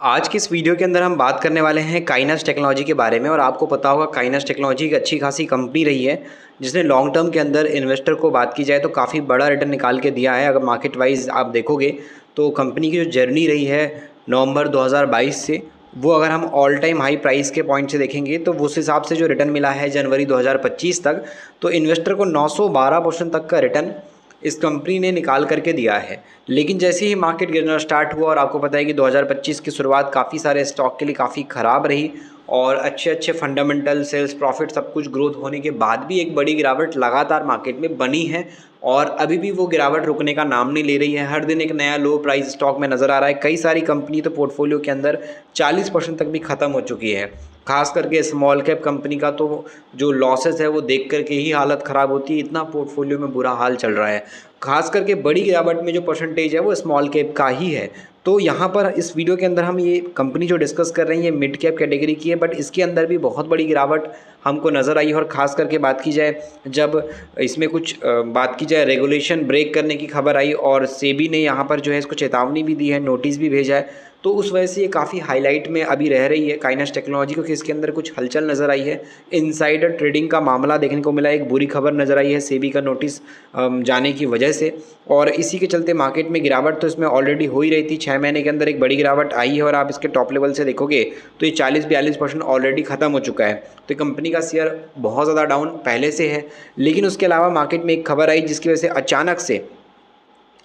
आज की इस वीडियो के अंदर हम बात करने वाले हैं काइनस टेक्नोलॉजी के बारे में। और आपको पता होगा काइनस टेक्नोलॉजी एक अच्छी खासी कंपनी रही है जिसने लॉन्ग टर्म के अंदर इन्वेस्टर को बात की जाए तो काफ़ी बड़ा रिटर्न निकाल के दिया है। अगर मार्केट वाइज आप देखोगे तो कंपनी की जो जर्नी रही है नवंबर 2022 से, वो अगर हम ऑल टाइम हाई प्राइस के पॉइंट से देखेंगे तो उस हिसाब से जो रिटर्न मिला है जनवरी 2025 तक, तो इन्वेस्टर को 912% तक का रिटर्न इस कंपनी ने निकाल करके दिया है। लेकिन जैसे ही मार्केट गिरना स्टार्ट हुआ, और आपको पता है कि 2025 की शुरुआत काफ़ी सारे स्टॉक के लिए काफ़ी ख़राब रही और अच्छे अच्छे फंडामेंटल सेल्स प्रॉफिट सब कुछ ग्रोथ होने के बाद भी एक बड़ी गिरावट लगातार मार्केट में बनी है और अभी भी वो गिरावट रुकने का नाम नहीं ले रही है। हर दिन एक नया लो प्राइस स्टॉक में नज़र आ रहा है। कई सारी कंपनी तो पोर्टफोलियो के अंदर 40% तक भी ख़त्म हो चुकी है। खास करके स्मॉल कैप कंपनी का तो जो लॉसेस है वो देख करके ही हालत ख़राब होती है, इतना पोर्टफोलियो में बुरा हाल चल रहा है। खास करके बड़ी गिरावट में जो परसेंटेज है वो स्मॉल कैप का ही है। तो यहाँ पर इस वीडियो के अंदर हम ये कंपनी जो डिस्कस कर रहे हैं ये मिड कैप कैटेगरी की है, बट इसके अंदर भी बहुत बड़ी गिरावट हमको नज़र आई। और ख़ास करके बात की जाए, जब इसमें कुछ बात की जाए रेगुलेशन ब्रेक करने की खबर आई और सेबी ने यहाँ पर जो है इसको चेतावनी भी दी है, नोटिस भी भेजा है, तो उस वजह से ये काफ़ी हाईलाइट में अभी रह रही है काइनस टेक्नोलॉजी, क्योंकि इसके अंदर कुछ हलचल नज़र आई है। इनसाइडर ट्रेडिंग का मामला देखने को मिला, एक बुरी खबर नज़र आई है सेबी का नोटिस जाने की वजह से, और इसी के चलते मार्केट में गिरावट तो इसमें ऑलरेडी हो ही रही थी। 6 महीने के अंदर एक बड़ी गिरावट आई है और आप इसके टॉप लेवल से देखोगे तो ये 40-42% ऑलरेडी ख़त्म हो चुका है। तो कंपनी का शेयर बहुत ज़्यादा डाउन पहले से है। लेकिन उसके अलावा मार्केट में एक खबर आई जिसकी वजह से अचानक से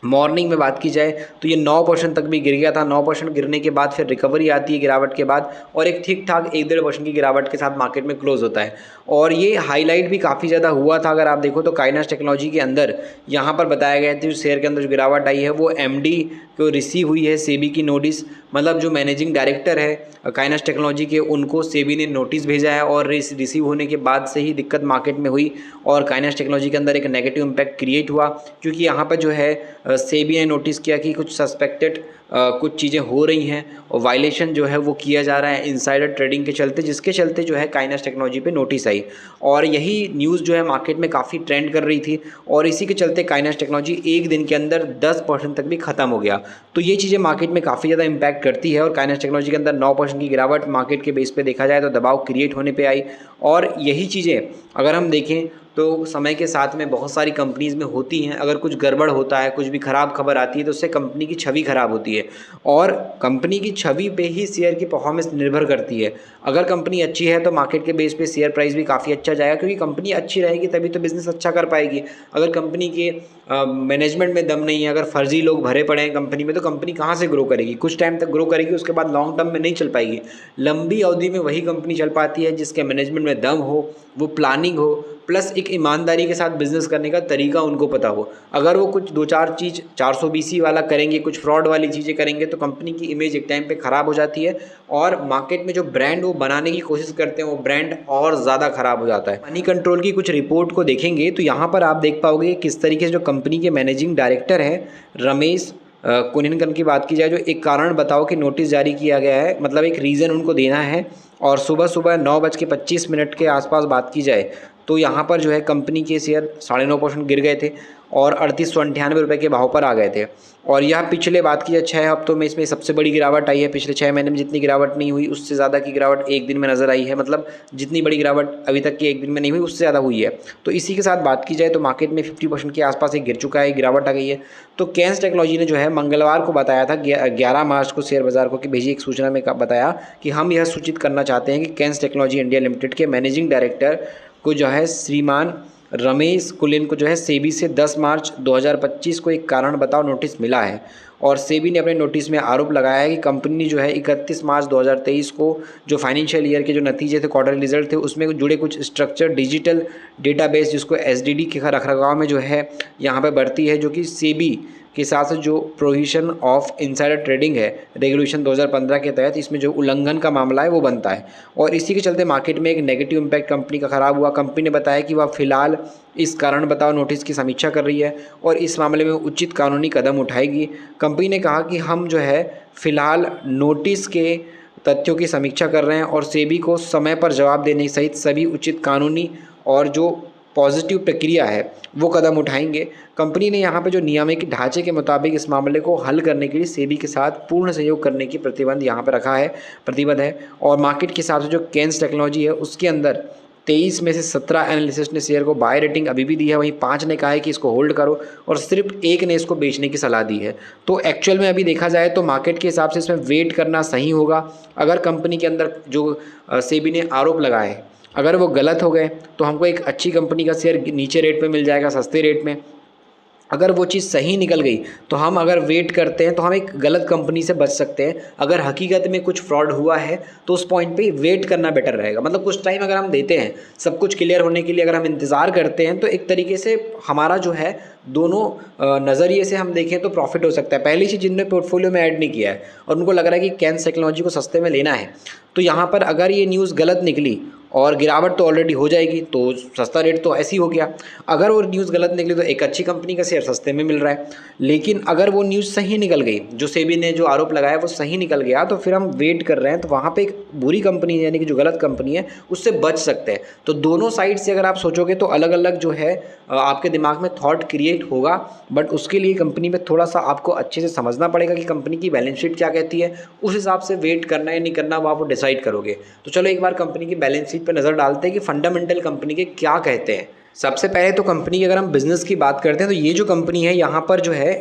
मॉर्निंग में बात की जाए तो ये 9% तक भी गिर गया था। 9% गिरने के बाद फिर रिकवरी आती है गिरावट के बाद, और एक ठीक ठाक 1-1.5% की गिरावट के साथ मार्केट में क्लोज होता है। और ये हाईलाइट भी काफ़ी ज़्यादा हुआ था। अगर आप देखो तो काइनस टेक्नोलॉजी के अंदर यहाँ पर बताया गया था शेयर के अंदर जो गिरावट आई है वो एमडी को रिसीव हुई है सेबी की नोटिस, मतलब जो मैनेजिंग डायरेक्टर है काइनस टेक्नोलॉजी के, उनको सेबी ने नोटिस भेजा है और रिसीव होने के बाद से ही दिक्कत मार्केट में हुई और काइनस टेक्नोलॉजी के अंदर एक नेगेटिव इम्पैक्ट क्रिएट हुआ। क्योंकि यहाँ पर जो है सेबी ने नोटिस किया कि कुछ सस्पेक्टेड कुछ चीज़ें हो रही हैं और वायलेशन जो है वो किया जा रहा है इनसाइडर ट्रेडिंग के चलते, जिसके चलते जो है काइनस टेक्नोलॉजी पे नोटिस आई और यही न्यूज़ जो है मार्केट में काफ़ी ट्रेंड कर रही थी और इसी के चलते काइनस टेक्नोलॉजी एक दिन के अंदर 10% तक भी ख़त्म हो गया। तो ये चीज़ें मार्केट में काफ़ी ज़्यादा इंपैक्ट करती है और काइनस टेक्नोलॉजी के अंदर 9% की गिरावट मार्केट के बेस पे देखा जाए तो दबाव क्रिएट होने पे आई। और यही चीज़ें अगर हम देखें तो समय के साथ में बहुत सारी कंपनीज़ में होती हैं। अगर कुछ गड़बड़ होता है, कुछ भी ख़राब खबर आती है तो उससे कंपनी की छवि ख़राब होती है और कंपनी की छवि पे ही शेयर की परफॉर्मेंस निर्भर करती है। अगर कंपनी अच्छी है तो मार्केट के बेस पे शेयर प्राइस भी काफ़ी अच्छा जाएगा, क्योंकि कंपनी अच्छी रहेगी तभी तो बिज़नेस अच्छा कर पाएगी। अगर कंपनी के मैनेजमेंट में दम नहीं है, अगर फर्जी लोग भरे पड़े हैं कंपनी में, तो कंपनी कहाँ से ग्रो करेगी? कुछ टाइम तक ग्रो करेगी, उसके बाद लॉन्ग टर्म में नहीं चल पाएगी। लंबी अवधि में वही कंपनी चल पाती है जिसके मैनेजमेंट में दम हो, वो प्लानिंग हो, प्लस एक ईमानदारी के साथ बिजनेस करने का तरीका उनको पता हो। अगर वो कुछ 2-4 चीज़ 420 वाला करेंगे, कुछ फ्रॉड वाली चीज़ें करेंगे, तो कंपनी की इमेज एक टाइम पे ख़राब हो जाती है और मार्केट में जो ब्रांड वो बनाने की कोशिश करते हैं वो ब्रांड और ज़्यादा ख़राब हो जाता है। मनी कंट्रोल की कुछ रिपोर्ट को देखेंगे तो यहाँ पर आप देख पाओगे किस तरीके से जो कंपनी के मैनेजिंग डायरेक्टर हैं रमेश कुनिनकन की बात की जाए, जो एक कारण बताओ कि नोटिस जारी किया गया है, मतलब एक रीज़न उनको देना है। और सुबह सुबह 9:25 के आसपास बात की जाए तो यहाँ पर जो है कंपनी के शेयर 9.5% गिर गए थे और 3898 के भाव पर आ गए थे। और यह पिछले बात की 6 हफ्तों में इसमें सबसे बड़ी गिरावट आई है। पिछले 6 महीने में जितनी गिरावट नहीं हुई उससे ज़्यादा की गिरावट एक दिन में नज़र आई है, मतलब जितनी बड़ी गिरावट अभी तक की एक दिन में नहीं हुई उससे ज़्यादा हुई है। तो इसी के साथ बात की जाए तो मार्केट में 50% के आसपास एक गिर चुका है, गिरावट आ गई है। तो कैंस टेक्नोलॉजी ने जो है मंगलवार को बताया था 11 मार्च को शेयर बाजार को कि भेजी एक सूचना में बताया कि हम यह सूचित करना चाहते हैं कि कैंस टेक्नोलॉजी इंडिया लिमिटेड के मैनेजिंग डायरेक्टर को जो है श्रीमान रमेश कुलिन को जो है सेबी से 10 मार्च 2025 को एक कारण बताओ नोटिस मिला है। और सेबी ने अपने नोटिस में आरोप लगाया है कि कंपनी जो है 31 मार्च 2023 को जो फाइनेंशियल ईयर के जो नतीजे थे, क्वार्टर रिजल्ट थे, उसमें जुड़े कुछ स्ट्रक्चर डिजिटल डेटाबेस जिसको एसडीडी के रखरखाव में जो है यहाँ पे बढ़ती है, जो कि सेबी के साथ साथ जो प्रोहिबिशन ऑफ इनसाइडर ट्रेडिंग है रेगुलेशन 2015 के तहत, इसमें जो उल्लंघन का मामला है वो बनता है। और इसी के चलते मार्केट में एक नेगेटिव इम्पैक्ट कंपनी का ख़राब हुआ। कंपनी ने बताया कि वह फिलहाल इस कारण बताओ नोटिस की समीक्षा कर रही है और इस मामले में उचित कानूनी कदम उठाएगी। कंपनी ने कहा कि हम जो है फिलहाल नोटिस के तथ्यों की समीक्षा कर रहे हैं और सेबी को समय पर जवाब देने सहित सभी उचित कानूनी और जो पॉजिटिव प्रक्रिया है वो कदम उठाएंगे। कंपनी ने यहाँ पे जो नियामक ढांचे के मुताबिक इस मामले को हल करने के लिए सेबी के साथ पूर्ण सहयोग करने की प्रतिबंध यहाँ पे रखा है, प्रतिबद्ध है। और मार्केट के हिसाब से जो कैन्स टेक्नोलॉजी है उसके अंदर 23 में से 17 एनालिसिस्ट ने शेयर को बाय रेटिंग अभी भी दी है, वहीं 5 ने कहा है कि इसको होल्ड करो और सिर्फ 1 ने इसको बेचने की सलाह दी है। तो एक्चुअल में अभी देखा जाए तो मार्केट के हिसाब से इसमें वेट करना सही होगा। अगर कंपनी के अंदर जो सेबी ने आरोप लगाए हैं अगर वो गलत हो गए तो हमको एक अच्छी कंपनी का शेयर नीचे रेट पे मिल जाएगा, सस्ते रेट में। अगर वो चीज़ सही निकल गई तो हम अगर वेट करते हैं तो हम एक गलत कंपनी से बच सकते हैं। अगर हकीकत में कुछ फ्रॉड हुआ है तो उस पॉइंट पे वेट करना बेटर रहेगा। मतलब कुछ टाइम अगर हम देते हैं सब कुछ क्लियर होने के लिए, अगर हम इंतज़ार करते हैं तो एक तरीके से हमारा जो है दोनों नज़रिए से हम देखें तो प्रॉफिट हो सकता है। पहली चीज़ जिनने पोर्टफोलियो में ऐड नहीं किया है और उनको लग रहा है कि कैन्स टेक्नोलॉजी को सस्ते में लेना है, तो यहाँ पर अगर ये न्यूज़ गलत निकली और गिरावट तो ऑलरेडी हो जाएगी तो सस्ता रेट तो ऐसे ही हो गया। अगर वो न्यूज़ गलत निकली तो एक अच्छी कंपनी का शेयर सस्ते में मिल रहा है। लेकिन अगर वो न्यूज़ सही निकल गई, जो सेबी ने जो आरोप लगाया वो सही निकल गया, तो फिर हम वेट कर रहे हैं तो वहाँ पे एक बुरी कंपनी यानी कि जो गलत कंपनी है उससे बच सकते हैं। तो दोनों साइड से अगर आप सोचोगे तो अलग अलग जो है आपके दिमाग में थॉट क्रिएट होगा। बट उसके लिए कंपनी में थोड़ा सा आपको अच्छे से समझना पड़ेगा कि कंपनी की बैलेंस शीट क्या कहती है, उस हिसाब से वेट करना है नहीं करना वो आप डिसाइड करोगे। तो चलो एक बार कंपनी की बैलेंस शीट पर नज़र डालते हैं कि फंडामेंटल कंपनी के क्या कहते हैं। सबसे पहले तो कंपनी की अगर हम बिज़नेस की बात करते हैं तो ये जो कंपनी है यहाँ पर जो है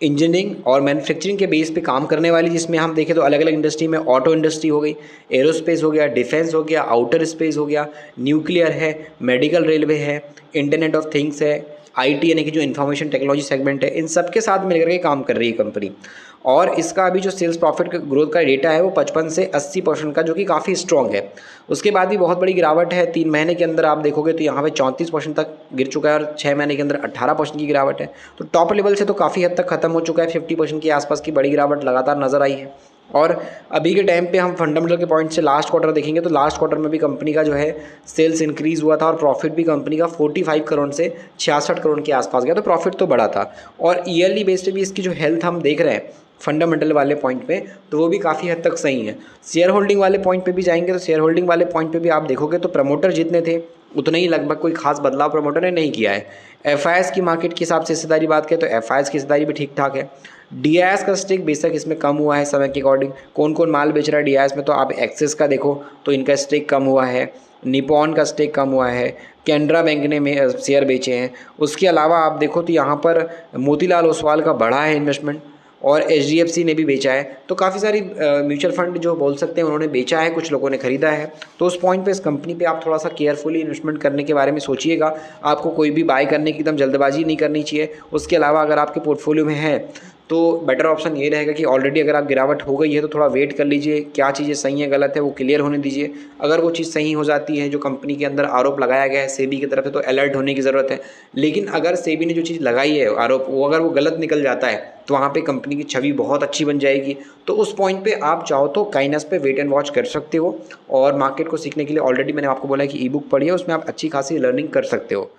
इंजीनियरिंग और मैन्युफैक्चरिंग के बेस पे काम करने वाली, जिसमें हम देखें तो अलग अलग इंडस्ट्री में ऑटो इंडस्ट्री हो गई, एरोस्पेस हो गया, डिफेंस हो गया, आउटर स्पेस हो गया, न्यूक्लियर है, मेडिकल रेलवे है, इंटरनेट ऑफ थिंग्स है, आईटी यानी कि जो इन्फॉर्मेशन टेक्नोलॉजी सेगमेंट है, इन सब के साथ मिलकर के काम कर रही है कंपनी। और इसका अभी जो सेल्स प्रॉफिट का ग्रोथ का डेटा है वो 55 से 80% का, जो कि काफ़ी स्ट्रॉन्ग है। उसके बाद भी बहुत बड़ी गिरावट है। 3 महीने के अंदर आप देखोगे तो यहाँ पे 34% तक गिर चुका है और 6 महीने के अंदर 18% की गिरावट है। तो टॉप लेवल से तो काफ़ी हद तक खत्म हो चुका है। 50% के आसपास की बड़ी गिरावट लगातार नजर आई है। और अभी के टाइम पे हम फंडामेंटल के पॉइंट से लास्ट क्वार्टर देखेंगे तो लास्ट क्वार्टर में भी कंपनी का जो है सेल्स इंक्रीज़ हुआ था और प्रॉफिट भी कंपनी का 45 करोड़ से 66 करोड़ के आसपास गया। तो प्रॉफिट तो बढ़ा था। और ईयरली बेस पे भी इसकी जो हेल्थ हम देख रहे हैं फंडामेंटल वाले पॉइंट पे तो वो भी काफ़ी हद तक सही है। शेयर होल्डिंग वाले पॉइंट पे भी जाएंगे तो शेयर होल्डिंग वाले पॉइंट पे भी आप देखोगे तो प्रमोटर जितने थे उतने ही लगभग कोई खास बदलाव प्रमोटर ने नहीं किया है। एफआईएस की मार्केट के हिसाब से हिस्सेदारी बात करें तो एफआईएस की हिस्सेदारी भी ठीक ठाक है। डीआईएस का स्टेक बेशक इसमें कम हुआ है समय के अकॉर्डिंग। कौन कौन माल बेच रहा है डीआईएस में, तो आप एक्सिस का देखो तो इनका स्टेक कम हुआ है, निपॉन का स्टेक कम हुआ है, कैनरा बैंक ने शेयर बेचे हैं। उसके अलावा आप देखो तो यहाँ पर मोतीलाल ओसवाल का बढ़ा है इन्वेस्टमेंट और एचडीएफसी ने भी बेचा है। तो काफ़ी सारी म्यूचुअल फंड जो बोल सकते हैं उन्होंने बेचा है, कुछ लोगों ने ख़रीदा है। तो उस पॉइंट पे इस कंपनी पे आप थोड़ा सा केयरफुली इन्वेस्टमेंट करने के बारे में सोचिएगा। आपको कोई भी बाय करने की एकदम जल्दबाजी नहीं करनी चाहिए। उसके अलावा अगर आपके पोर्टफोलियो में है तो बेटर ऑप्शन ये रहेगा कि ऑलरेडी अगर आप गिरावट हो गई है तो थोड़ा वेट कर लीजिए, क्या चीज़ें सही है गलत है वो क्लियर होने दीजिए। अगर वो चीज़ सही हो जाती है जो कंपनी के अंदर आरोप लगाया गया है सेबी की तरफ से तो अलर्ट होने की ज़रूरत है। लेकिन अगर सेबी ने जो चीज़ लगाई है आरोप वो अगर वो गलत निकल जाता है तो वहाँ पे कंपनी की छवि बहुत अच्छी बन जाएगी। तो उस पॉइंट पे आप चाहो तो काइनस पे वेट एंड वॉच कर सकते हो। और मार्केट को सीखने के लिए ऑलरेडी मैंने आपको बोला है कि ई बुक पढ़ी है, उसमें आप अच्छी खासी लर्निंग कर सकते हो।